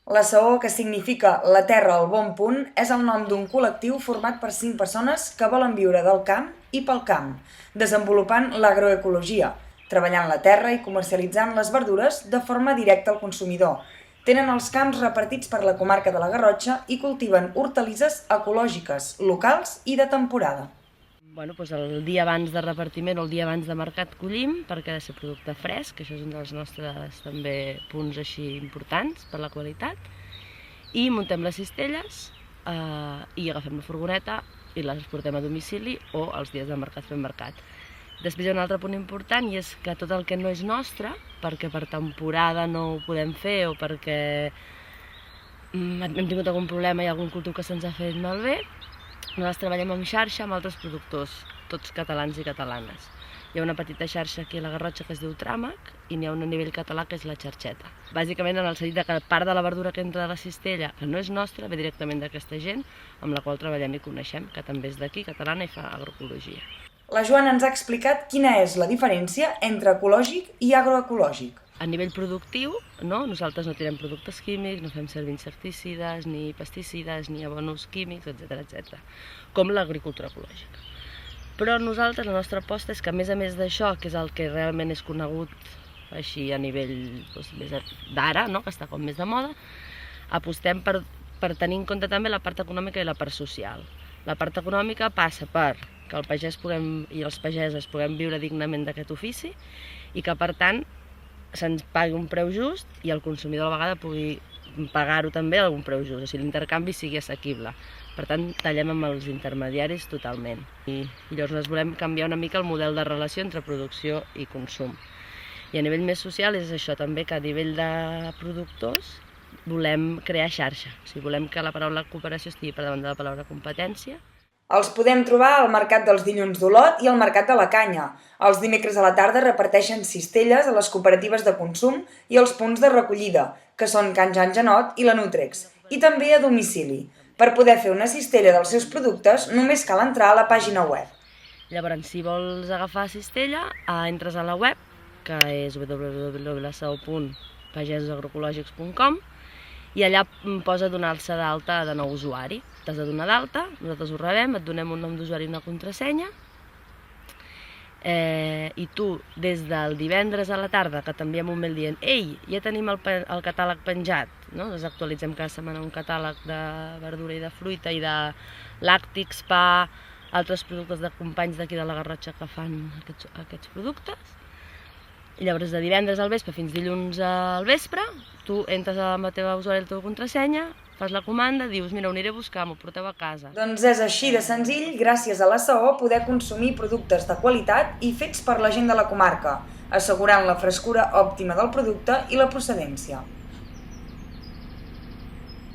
La Saó, que significa la terra al bon punt, és el nom d'un col·lectiu format per 5 persones que volen viure del camp i pel camp, desenvolupant l'agroecologia, treballant la terra i comercialitzant les verdures de forma directa al consumidor. Tenen els camps repartits per la comarca de la Garrotxa i cultiven hortalisses ecològiques, locals i de temporada. Doncs el dia abans de repartiment o el dia abans de mercat collim, perquè ha de ser producte fresc, que això és un dels nostres també punts així importants per la qualitat, i muntem les cistelles i agafem la furgoneta i les portem a domicili o els dies de mercat fem mercat. Després hi ha un altre punt important i és que tot el que no és nostre, perquè per temporada no ho podem fer o perquè hem tingut algun problema i algun cultiu que se'ns ha fet malbé, nosaltres treballem en xarxa amb altres productors, tots catalans i catalanes. Hi ha una petita xarxa aquí a la Garrotxa que es diu Tràmac i n'hi ha una a nivell català que és la Xarxeta. Bàsicament en el sentit que part de la verdura que entra a la cistella, que no és nostra, ve directament d'aquesta gent amb la qual treballem i coneixem, que també és d'aquí, catalana i fa agroecologia. La Joana ens ha explicat quina és la diferència entre ecològic i agroecològic. A nivell productiu, nosaltres no tirem productes químics, no fem servir insecticides, ni pesticides, ni abonos químics, etc. Com l'agricultura ecològica. Però nosaltres, la nostra aposta és que a més d'això, que és el que realment és conegut així a nivell d'ara, que està com més de moda, apostem per tenir en compte també la part econòmica i la part social. La part econòmica passa per que el pagès i les pageses puguem viure dignament d'aquest ofici i que, per tant, se'ns pagui un preu just i el consumidor a la vegada pugui pagar-ho també a algun preu just, o sigui, l'intercanvi sigui assequible. Per tant, tallem amb els intermediaris totalment. I llavors nosaltres volem canviar una mica el model de relació entre producció i consum. I a nivell més social és això també, que a nivell de productors volem crear xarxa, o sigui, volem que la paraula cooperació estigui per davant de la paraula competència. Els podem trobar al Mercat dels Dilluns d'Olot i al Mercat de la Canya. Els dimecres a la tarda reparteixen cistelles a les cooperatives de consum i als punts de recollida, que són Can Jan Janot i la Nutrex, i també a domicili. Per poder fer una cistella dels seus productes només cal entrar a la pàgina web. Llavors, si vols agafar cistella, entres a la web, que és www.pagesosagroecològics.com, i allà posa donar-se d'alta de nou usuari. T'has de donar d'alta, nosaltres ho rebem, et donem un nom d'usuari i una contrasenya, i tu, des del divendres a la tarda, que t'enviem un mail dient «Ei, ja tenim el catàleg penjat», ens actualitzem cada setmana un catàleg de verdura i de fruita i de làctics, pa, altres productes de companys d'aquí de la Garrotxa que fan aquests productes. I llavors de divendres al vespre fins dilluns al vespre, tu entres amb la teva usuari i la teva contrasenya, fas la comanda, dius, mira, ho aniré a buscar, m'ho porteu a casa. Doncs és així de senzill, gràcies a la Saó, poder consumir productes de qualitat i fets per la gent de la comarca, assegurant la frescura òptima del producte i la procedència.